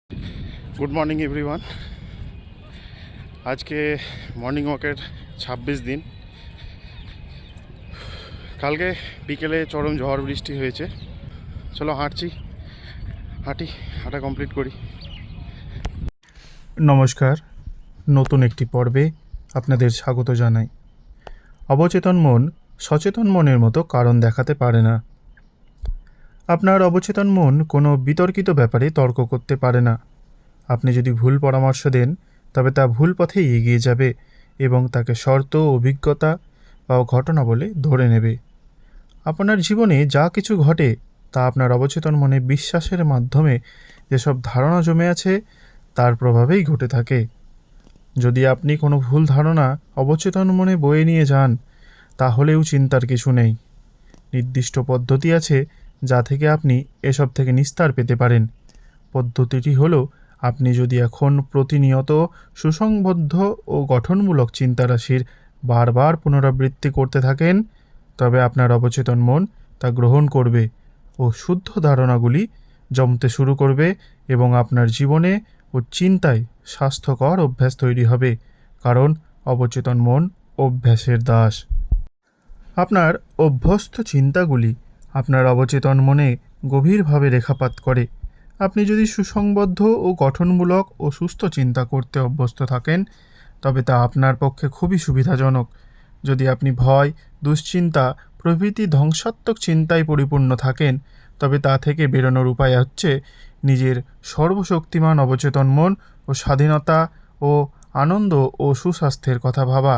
Good morning everyone. আজকে morning ওয়াকের 26 দিন। কালকে বিকেলে চরম ঝড় বৃষ্টি হয়েছে। চলো হাঁটা কমপ্লিট করি। নমস্কার, নতুন একটি পর্বে আপনাদের স্বাগত জানাই। অবচেতন মন সচেতন মনের মতো কারণ দেখাতে পারে না। আপনার অবচেতন মন কোনো বিতর্কিত ব্যাপারে তর্ক করতে পারে না। আপনি যদি ভুল পরামর্শ দেন তবে তা ভুল পথেই এগিয়ে যাবে এবং তাকে শর্ত, অভিজ্ঞতা বা ঘটনা বলে ধরে নেবে। আপনার জীবনে যা কিছু ঘটে তা আপনার অবচেতন মনে বিশ্বাসের মাধ্যমে যেসব ধারণা জমে আছে তার প্রভাবেই ঘটে থাকে। যদি আপনি কোনো ভুল ধারণা অবচেতন মনে বয়ে নিয়ে যান তাহলেও চিন্তার কিছু নেই। নির্দিষ্ট পদ্ধতি আছে যা থেকে আপনি এসব থেকে নিস্তার পেতে পারেন। পদ্ধতিটি হলো, আপনি যদি এখন প্রতিনিয়ত সুসংবদ্ধ ও গঠনমূলক চিন্তারাশির বারবার পুনরাবৃত্তি করতে থাকেন তবে আপনার অবচেতন মন তা গ্রহণ করবে ও শুদ্ধ ধারণাগুলি জমতে শুরু করবে এবং আপনার জীবনে ও চিন্তায় স্বাস্থ্যকর অভ্যাস তৈরি হবে, কারণ অবচেতন মন অভ্যাসের দাস। আপনার অভ্যস্ত চিন্তাগুলি আপনার অবচেতন মনে গভীরভাবে রেখাপাত করে। আপনি যদি সুসংবদ্ধ ও গঠনমূলক ও সুস্থ চিন্তা করতে অভ্যস্ত থাকেন তবে তা আপনার পক্ষে খুবই সুবিধাজনক। যদি আপনি ভয়, দুশ্চিন্তা প্রভৃতি ধ্বংসাত্মক চিন্তায় পরিপূর্ণ থাকেন তবে তা থেকে বেরোনোর উপায় হচ্ছে নিজের সর্বশক্তিমান অবচেতন মন ও স্বাধীনতা ও আনন্দ ও সুস্বাস্থ্যের কথা ভাবা।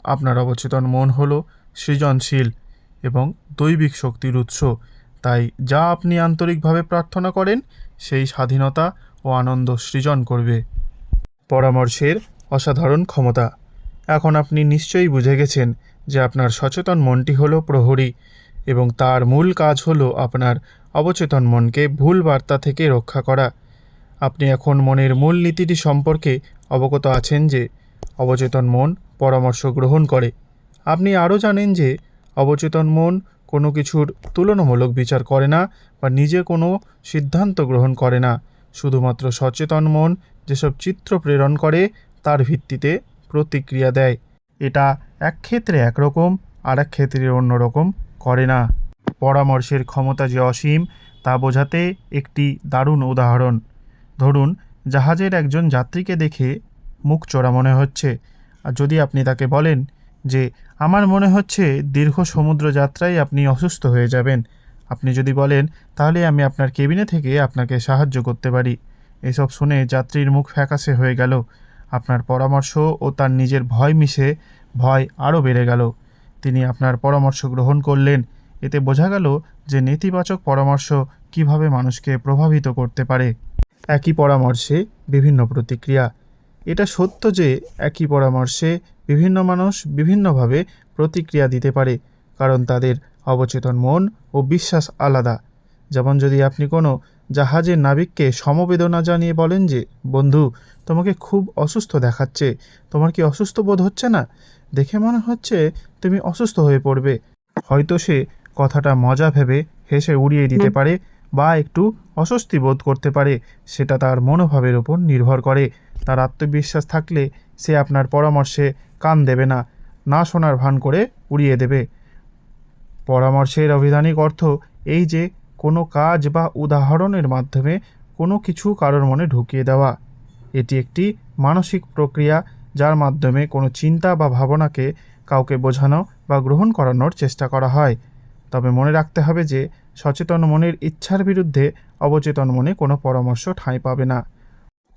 আপনার অবচেতন মন হলো সৃজনশীল এবং দৈবিক শক্তির উৎস, তাই যা আপনি আন্তরিকভাবে প্রার্থনা করেন সেই স্বাধীনতা ও আনন্দ সৃজন করবে। পরামর্শের অসাধারণ ক্ষমতা। এখন আপনি নিশ্চয়ই বুঝে গেছেন যে আপনার সচেতন মনটি হলো প্রহরী এবং তার মূল কাজ হলো আপনার অবচেতন মনকে ভুল বার্তা থেকে রক্ষা করা। আপনি এখন মনের মূল নীতিটি সম্পর্কে অবগত আছেন যে অবচেতন মন পরামর্শ গ্রহণ করে। আপনি আরও জানেন যে অবচেতন মন কোনো কিছুর তুলনামূলক বিচার করে না বা নিজে কোনো সিদ্ধান্ত গ্রহণ করে না। শুধুমাত্র সচেতন মন যেসব চিত্র প্রেরণ করে তার ভিত্তিতে প্রতিক্রিয়া দেয়। এটা এক ক্ষেত্রে একরকম আর এক ক্ষেত্রে অন্যরকম করে না। পরামর্শের ক্ষমতা যে অসীম তা বোঝাতে একটি দারুণ উদাহরণ। ধরুন, জাহাজের একজন যাত্রীকে দেখে মুখ চোরা মনে হচ্ছে, আর যদি আপনি তাকে বলেন যে আমার মনে হচ্ছে দীর্ঘ সমুদ্র যাত্রায় আপনি অসুস্থ হয়ে যাবেন, আপনি যদি বলেন তাহলে আমি আপনার কেবিনে থেকে আপনাকে সাহায্য করতে পারি, এসব শুনে যাত্রীর মুখ ফ্যাকাশে হয়ে গেল। আপনার পরামর্শ ও তার নিজের ভয় মিশে ভয় আরও বেড়ে গেল। তিনি আপনার পরামর্শ গ্রহণ করলেন। এতে বোঝা গেল যে নেতিবাচক পরামর্শ কিভাবে মানুষকে প্রভাবিত করতে পারে। একই পরামর্শে বিভিন্ন প্রতিক্রিয়া। এটা সত্য যে একই পরামর্শে বিভিন্ন মানুষ বিভিন্নভাবে প্রতিক্রিয়া দিতে পারে, কারণ তাদের অবচেতন মন ও বিশ্বাস আলাদা। যেমন যদি আপনি কোনো জাহাজের নাবিককে সমবেদনা জানিয়ে বলেন যে বন্ধু, তোমাকে খুব অসুস্থ দেখাচ্ছে, তোমার কি অসুস্থ বোধ হচ্ছে না? দেখে মনে হচ্ছে তুমি অসুস্থ হয়ে পড়বে, হয়তো সে কথাটা মজা ভেবে হেসে উড়িয়ে দিতে পারে বা একটু অস্বস্তি বোধ করতে পারে। সেটা তার মনোভাবের উপর নির্ভর করে। তার আত্মবিশ্বাস থাকলে সে আপনার পরামর্শে কান দেবে না, না শোনার ভান করে উড়িয়ে দেবে। পরামর্শের আভিধানিক অর্থ এই যে কোনো কাজ বা উদাহরণের মাধ্যমে কোনো কিছু কারোর মনে ঢুকিয়ে দেওয়া। এটি একটি মানসিক প্রক্রিয়া যার মাধ্যমে কোনো চিন্তা বা ভাবনাকে কাউকে বোঝানো বা গ্রহণ করানোর চেষ্টা করা হয়। তবে মনে রাখতে হবে যে সচেতন মনের ইচ্ছার বিরুদ্ধে অবচেতন মনে কোনো পরামর্শ ঠাঁই পাবে না।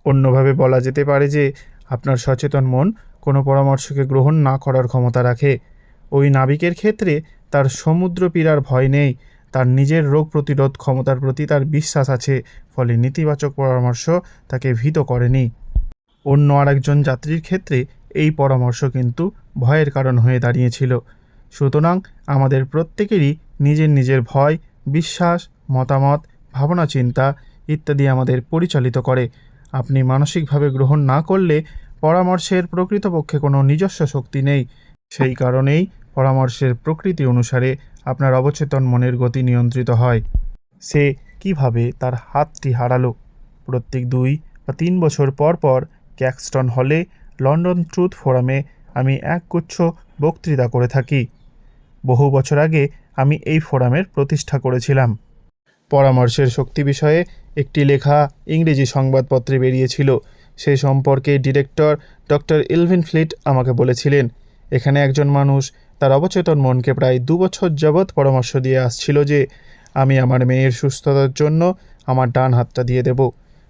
অন্যভাবে বলা যেতে পারে যে আপনার সচেতন মন কোনো পরামর্শকে গ্রহণ না করার ক্ষমতা রাখে। ওই নাবিকের ক্ষেত্রে তার সমুদ্র পীড়ার ভয় নেই, তার নিজের রোগ প্রতিরোধ ক্ষমতার প্রতি তার বিশ্বাস আছে, ফলে নেতিবাচক পরামর্শ তাকে ভীত করেনি। অন্য আরেকজন যাত্রীর ক্ষেত্রে এই পরামর্শ কিন্তু ভয়ের কারণ হয়ে দাঁড়িয়েছিল। সুতরাং আমাদের প্রত্যেকেরই নিজের নিজের ভয়, বিশ্বাস, মতামত, ভাবনা, চিন্তা ইত্যাদি আমাদের পরিচালিত করে। আপনি মানসিকভাবে গ্রহণ না করলে পরামর্শের প্রকৃতপক্ষে কোনো নিজস্ব শক্তি নেই। সেই কারণেই পরামর্শের প্রকৃতি অনুসারে আপনার অবচেতন মনের গতি নিয়ন্ত্রিত হয়। সে কিভাবে তার হাতটি হারালো? প্রত্যেক 2 বা 3 বছর পর পর ক্যাক্সটন হলে লন্ডন ট্রুথ ফোরামে আমি একগুচ্ছ বক্তৃতা করে থাকি। বহু বছর আগে আমি এই ফোরামের প্রতিষ্ঠা করেছিলাম। পরামর্শের শক্তি বিষয়ে একটি লেখা ইংরেজি সংবাদপত্রে বেরিয়েছিল। সে সম্পর্কে ডিরেক্টর ডক্টর ইলভিন ফ্লিট আমাকে বলেছিলেন, এখানে একজন মানুষ তার অবচেতন মনকে প্রায় 2 বছর যাবৎ পরামর্শ দিয়ে আসছিল যে আমি আমার মেয়ের সুস্থতার জন্য আমার ডান হাতটা দিয়ে দেব।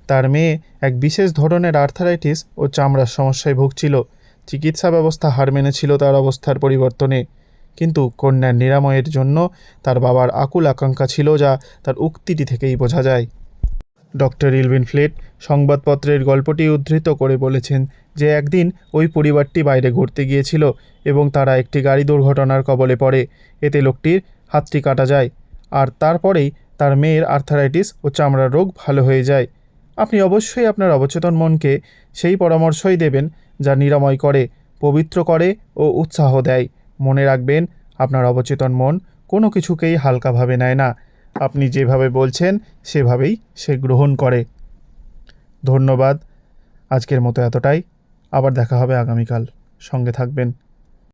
তার মেয়ে এক বিশেষ ধরনের আর্থারাইটিস ও চামড়ার সমস্যায় ভুগছিল। চিকিৎসা ব্যবস্থা হার মেনেছিল তার অবস্থার পরিবর্তনে, কিন্তু কন্যার নিরাময়ের জন্য তার বাবার আকুল আকাঙ্ক্ষা ছিল, যা তার উক্তিটি থেকেই বোঝা যায়। ডক্টর ইলভিন ফ্লিট সংবাদপত্রের গল্পটি উদ্ধৃত করে বলেছেন যে একদিন ওই পরিবারটি বাইরে ঘুরতে গিয়েছিল এবং তারা একটি গাড়ি দুর্ঘটনার কবলে পড়ে। এতে লোকটির হাতটি কাটা যায়, আর তারপরেই তার মেয়ের আর্থারাইটিস ও চামড়ার রোগ ভালো হয়ে যায়। আপনি অবশ্যই আপনার অবচেতন মনকে সেই পরামর্শই দেবেন যা নিরাময় করে, পবিত্র করে ও উৎসাহ দেয়। মনে রাখবেন, আপনার অবচেতন মন কোনো কিছুকেই হালকাভাবে নেয় না। আপনি যেভাবে বলছেন সেভাবেই সে গ্রহণ করে। ধন্যবাদ। আজকের মতো এতটাই। আবার দেখা হবে আগামীকাল। সঙ্গে থাকবেন।